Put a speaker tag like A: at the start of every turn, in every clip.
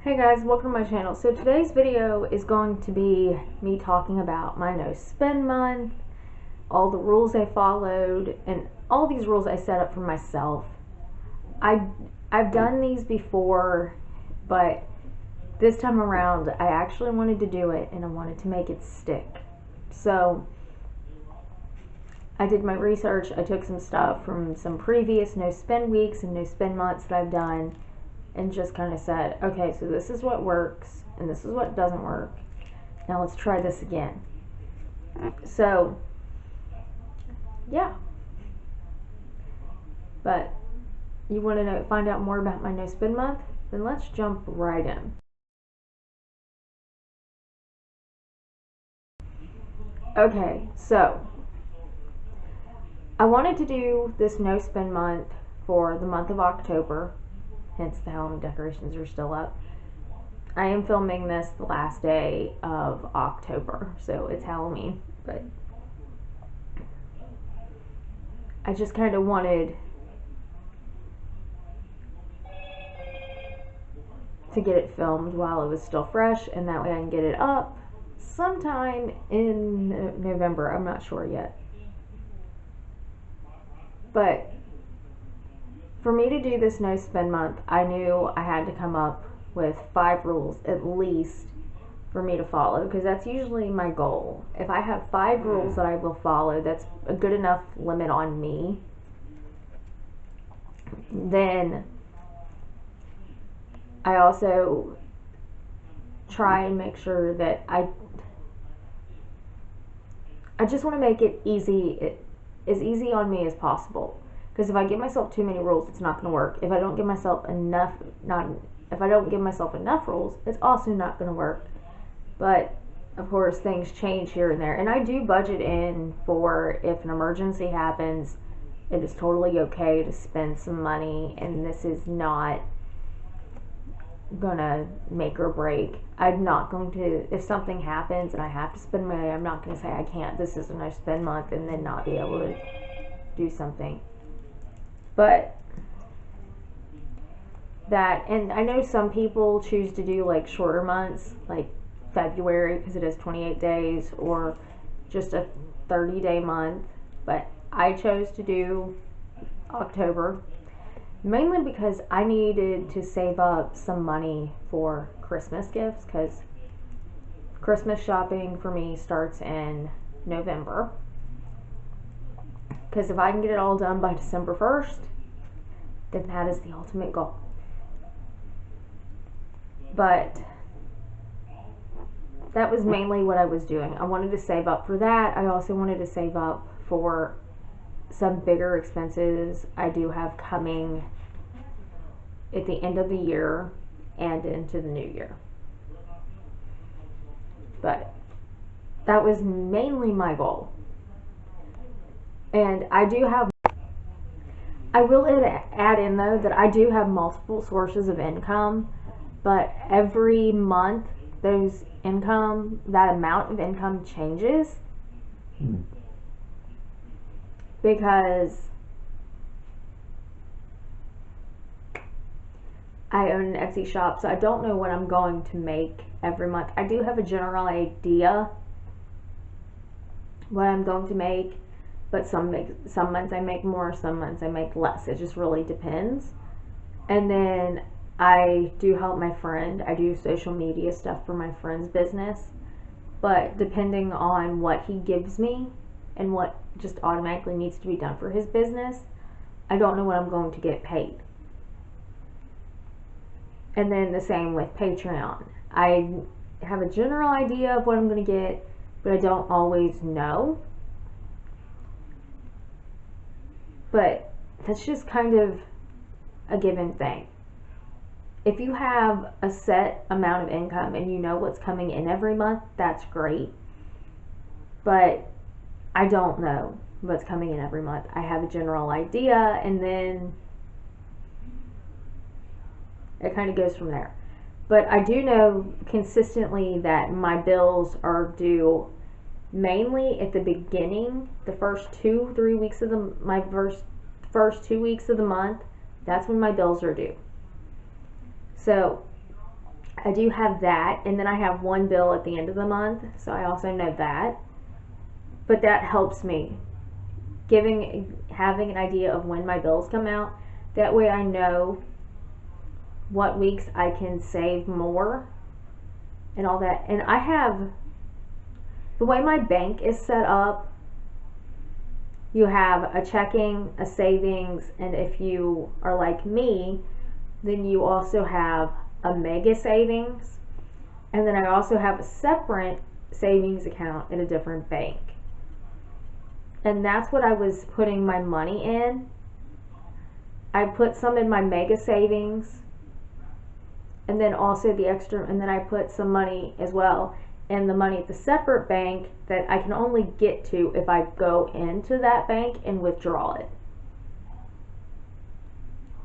A: Hey guys, welcome to my channel. So today's video is going to be me talking about my no spend month, all the rules I followed, and all these rules I set up for myself. I've done these before, but this time around I actually wanted to do it and I wanted to make it stick. So I did my research. I took some stuff from some previous no spend weeks and no spend months that I've done, and just kind of said, okay, so this is what works and this is what doesn't work. Now let's try this again. So yeah, but you want to find out more about my no spend month? Then let's jump right in. Okay, so I wanted to do this no spend month for the month of October, hence the Halloween decorations are still up. I am filming this the last day of October, so it's Halloween, but I just kind of wanted to get it filmed while it was still fresh, and that way I can get it up sometime in November. I'm not sure yet. But for me to do this no spend month, I knew I had to come up with 5 rules at least for me to follow, because that's usually my goal. If I have 5 rules that I will follow, that's a good enough limit on me. Then I also try and make sure that I just want to make it easy, as easy on me as possible. Because if I give myself too many rules, it's not going to work. If I don't give myself enough, if I don't give myself enough rules, it's also not going to work. But of course, things change here and there, and I do budget in for if an emergency happens. It is totally okay to spend some money, and this is not gonna make or break. I'm not going to, if something happens and I have to spend money, I'm not going to say I can't, this is a no spend month, and then not be able to do something. But that, and I know some people choose to do like shorter months, like February, because it is 28 days, or just a 30-day month, but I chose to do October, mainly because I needed to save up some money for Christmas gifts, because Christmas shopping for me starts in November. Because if I can get it all done by December 1st, then that is the ultimate goal. But that was mainly what I was doing. I wanted to save up for that. I also wanted to save up for some bigger expenses I do have coming at the end of the year and into the new year. But that was mainly my goal. And I will add in though that I do have multiple sources of income, but every month that amount of income changes. Because I own an Etsy shop, so I don't know what I'm going to make every month. I do have a general idea what I'm going to make, but some months I make more, some months I make less. It just really depends. And then I do help my friend. I do social media stuff for my friend's business, but depending on what he gives me and what just automatically needs to be done for his business, I don't know what I'm going to get paid. And then the same with Patreon. I have a general idea of what I'm going to get, but I don't always know. But that's just kind of a given thing. If you have a set amount of income and you know what's coming in every month, that's great. But I don't know what's coming in every month. I have a general idea, and then it kind of goes from there. But I do know consistently that my bills are due mainly at the beginning, the first 2-3 weeks of my first 2 weeks of the month. That's when my bills are due. So I do have that, and then I have one bill at the end of the month, so I also know that. But that helps me having an idea of when my bills come out. That way I know what weeks I can save more and all that. And I have, the way my bank is set up, you have a checking, a savings, and if you are like me, then you also have a mega savings. And then I also have a separate savings account in a different bank. And that's what I was putting my money in. I put some in my mega savings, and then also the extra, and then I put some money as well in the money at the separate bank that I can only get to if I go into that bank and withdraw it.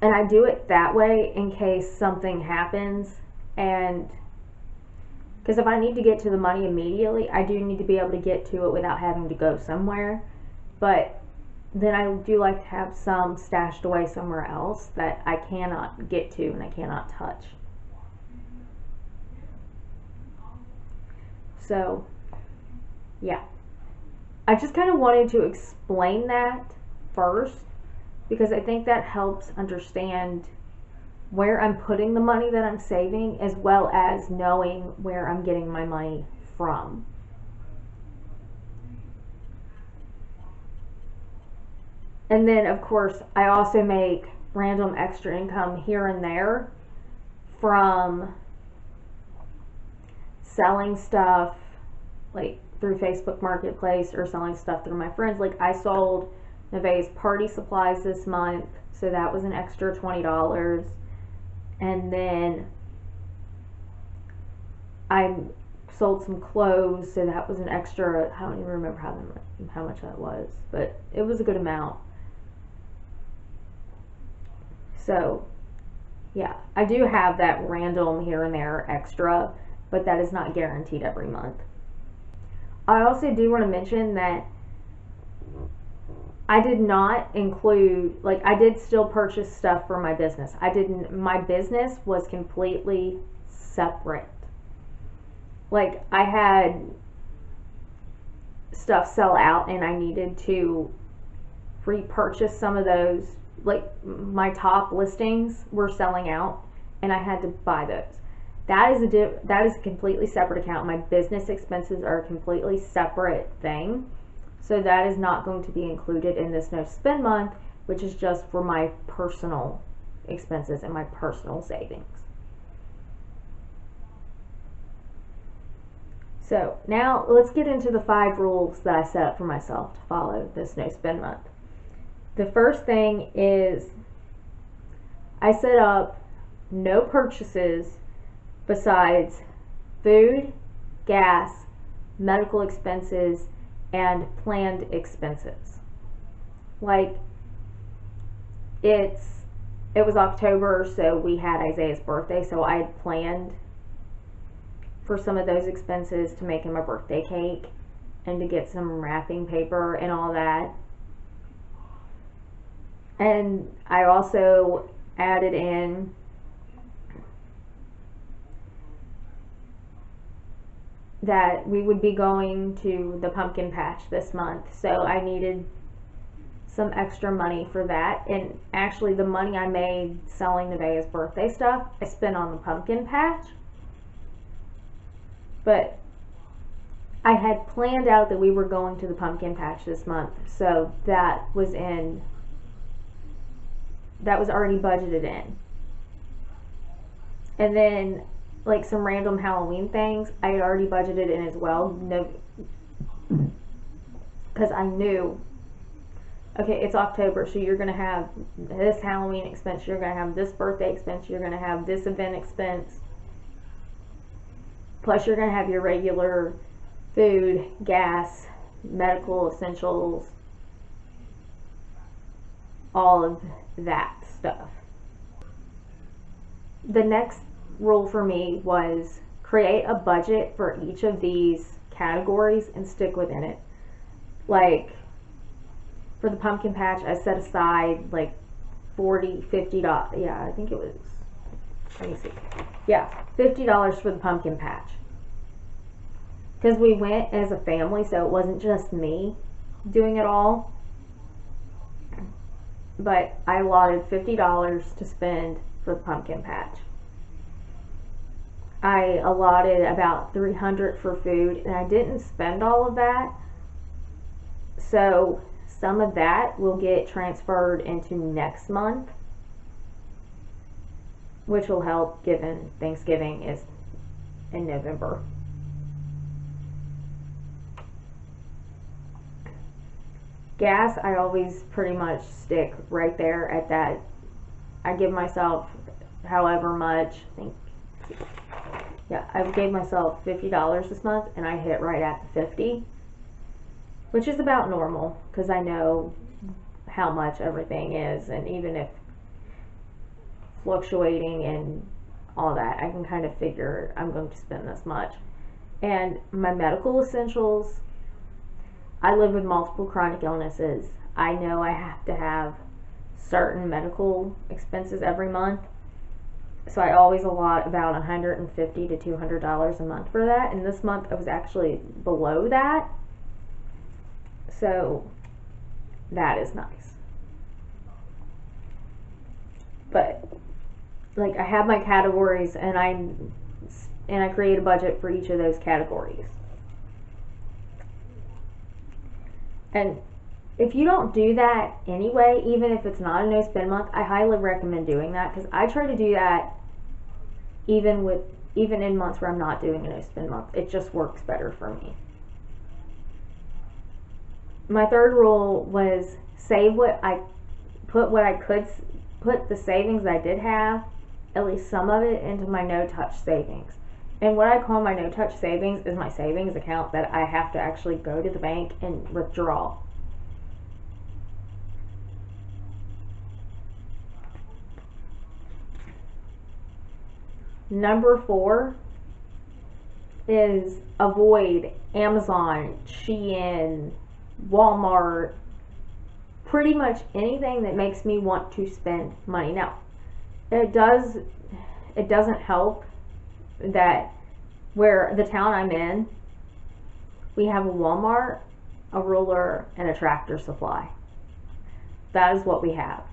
A: And I do it that way in case something happens, and because if I need to get to the money immediately, I do need to be able to get to it without having to go somewhere. But then I do like to have some stashed away somewhere else that I cannot get to and I cannot touch. So, yeah. I just kind of wanted to explain that first because I think that helps understand where I'm putting the money that I'm saving, as well as knowing where I'm getting my money from. And then, of course, I also make random extra income here and there from selling stuff like through Facebook Marketplace or selling stuff through my friends. Like I sold Nevaeh's party supplies this month, so that was an extra $20. And then I sold some clothes, so that was an extra, I don't even remember how much that was, but it was a good amount. So, yeah, I do have that random here and there extra, but that is not guaranteed every month. I also do want to mention that I did not include, like, I did still purchase stuff for my business. My business was completely separate. Like, I had stuff sell out and I needed to repurchase some of those. Like my top listings were selling out and I had to buy those. That is a completely separate account. My business expenses are a completely separate thing. So that is not going to be included in this no spend month, which is just for my personal expenses and my personal savings. So now let's get into the 5 rules that I set up for myself to follow this no spend month. The first thing is I set up no purchases besides food, gas, medical expenses, and planned expenses. Like it was October, so we had Isaiah's birthday, so I had planned for some of those expenses to make him a birthday cake and to get some wrapping paper and all that. And I also added in that we would be going to the pumpkin patch this month, so I needed some extra money for that. And actually the money I made selling Nevaeh's birthday stuff, I spent on the pumpkin patch. But I had planned out that we were going to the pumpkin patch this month, so that was already budgeted in. And then like some random Halloween things I had already budgeted in as well. No, because I knew, okay, it's October, so you're gonna have this Halloween expense, you're gonna have this birthday expense, you're gonna have this event expense, plus you're gonna have your regular food, gas, medical essentials, all of that stuff. The next rule for me was create a budget for each of these categories and stick within it. Like for the pumpkin patch, I set aside like $40, $50, yeah, I think it was let me see. Yeah, $50 for the pumpkin patch. Because we went as a family, so it wasn't just me doing it all. But I allotted $50 to spend for the pumpkin patch. I allotted about $300 for food, and I didn't spend all of that. So some of that will get transferred into next month, which will help given Thanksgiving is in November. Gas, I always pretty much stick right there at that. I give myself however much, I think, yeah, I gave myself $50 this month, and I hit right at the 50, which is about normal, because I know how much everything is, and even if fluctuating and all that, I can kind of figure I'm going to spend this much. And my medical essentials, I live with multiple chronic illnesses. I know I have to have certain medical expenses every month, so I always allot about $150 to $200 a month for that, and this month I was actually below that, so that is nice. But like, I have my categories, and I create a budget for each of those categories. And if you don't do that anyway, even if it's not a no spend month, I highly recommend doing that, because I try to do that even in months where I'm not doing a no spend month. It just works better for me. My third rule was save what I could put the savings I did have, at least some of it, into my no touch savings. And what I call my no touch savings is my savings account that I have to actually go to the bank and withdraw. Number 4 is avoid Amazon, Shein, Walmart, pretty much anything that makes me want to spend money. Now, it doesn't help that where the town I'm in, we have a Walmart, a Ruler, and a Tractor Supply. That is what we have.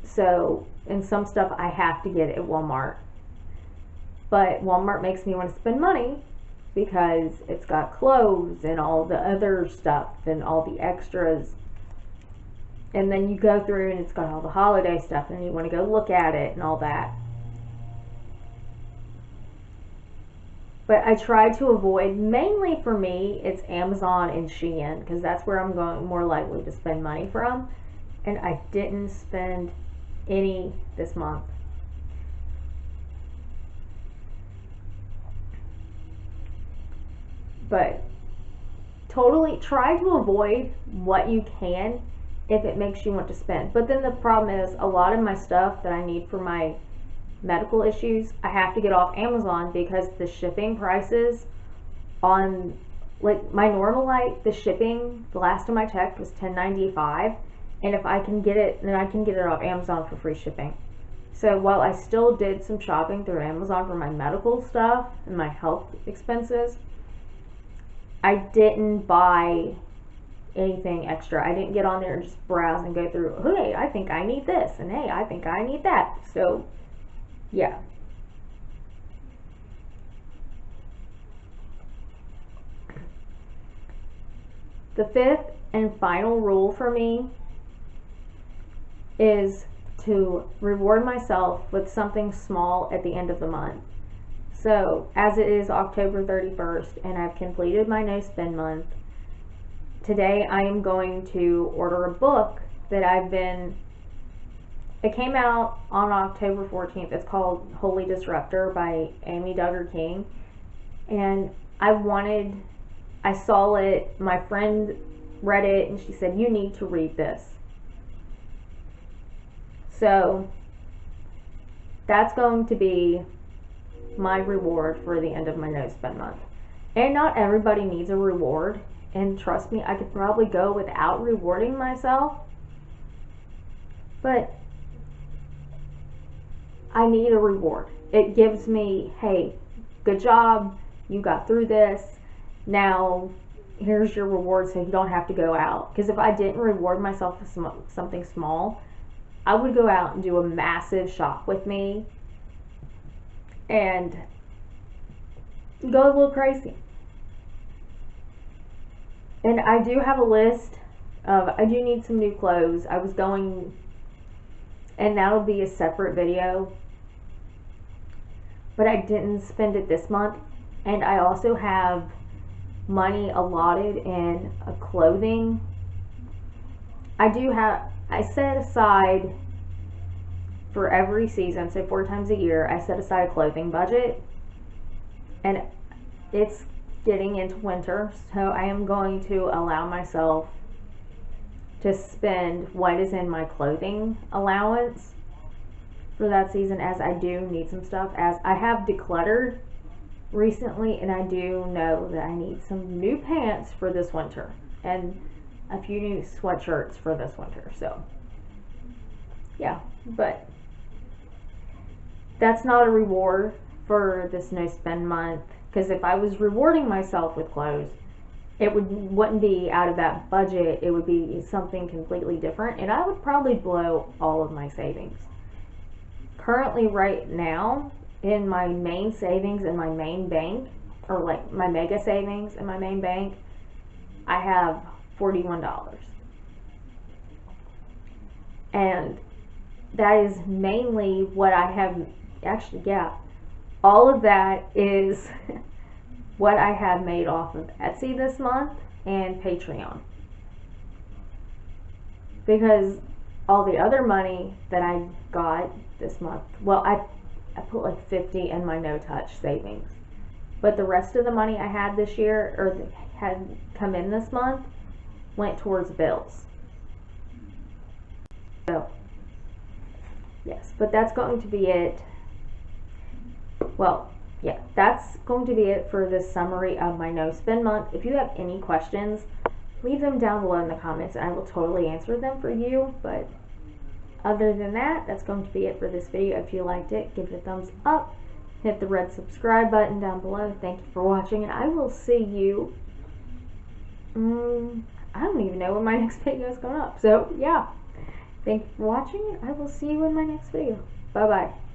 A: So, and some stuff I have to get at Walmart. But Walmart makes me want to spend money because it's got clothes and all the other stuff and all the extras. And then you go through and it's got all the holiday stuff and you want to go look at it and all that. But I try to avoid, mainly for me, it's Amazon and Shein, because that's where I'm going more likely to spend money from. And I didn't spend any this month. But totally try to avoid what you can if it makes you want to spend. But then the problem is, a lot of my stuff that I need for my medical issues, I have to get off Amazon because the shipping prices on, like, my normal light, the shipping, the last time I checked, was $10.95, and if I can get it, then I can get it off Amazon for free shipping. So while I still did some shopping through Amazon for my medical stuff and my health expenses, I didn't buy anything extra. I didn't get on there and just browse and go through, hey, I think I need this, and hey, I think I need that. So yeah. The fifth and final rule for me is to reward myself with something small at the end of the month. So, as it is October 31st and I've completed my no spend month, today I am going to order a book that it came out on October 14th. It's called Holy Disruptor by Amy Duggar King. And I saw it, my friend read it, and she said, you need to read this. So, that's going to be my reward for the end of my no spend month. And not everybody needs a reward. And trust me, I could probably go without rewarding myself. But I need a reward. it gives me, hey, good job, you got through this, now here's your reward so you don't have to go out. Because if I didn't reward myself with something small, I would go out and do a massive shop with me and go a little crazy. And I do have a list of, I do need some new clothes. I was going, and that'll be a separate video, but I didn't spend it this month. And I also have money allotted in a clothing. I set aside for every season, so 4 times a year, I set aside a clothing budget. And it's getting into winter, so I am going to allow myself to spend what is in my clothing allowance for that season, as I do need some stuff, as I have decluttered recently, and I do know that I need some new pants for this winter and a few new sweatshirts for this winter. So yeah, but that's not a reward for this no spend month, because if I was rewarding myself with clothes, it wouldn't be out of that budget. It would be something completely different, and I would probably blow all of my savings. Currently, right now, in my main savings in my main bank, or like my mega savings in my main bank, I have $41. And that is mainly what I have. Actually, yeah, all of that is what I have made off of Etsy this month and Patreon. Because all the other money that I got this month, well, I put like 50 in my no touch savings, but the rest of the money I had this year, or had come in this month, went towards bills. So yes, but that's going to be it. Well, yeah, that's going to be it for this summary of my no spend month. If you have any questions, leave them down below in the comments and I will totally answer them for you. But other than that, that's going to be it for this video. If you liked it, give it a thumbs up, hit the red subscribe button down below. Thank you for watching, and I will see you, I don't even know when my next video is going up. So yeah, thank you for watching. I will see you in my next video. Bye bye.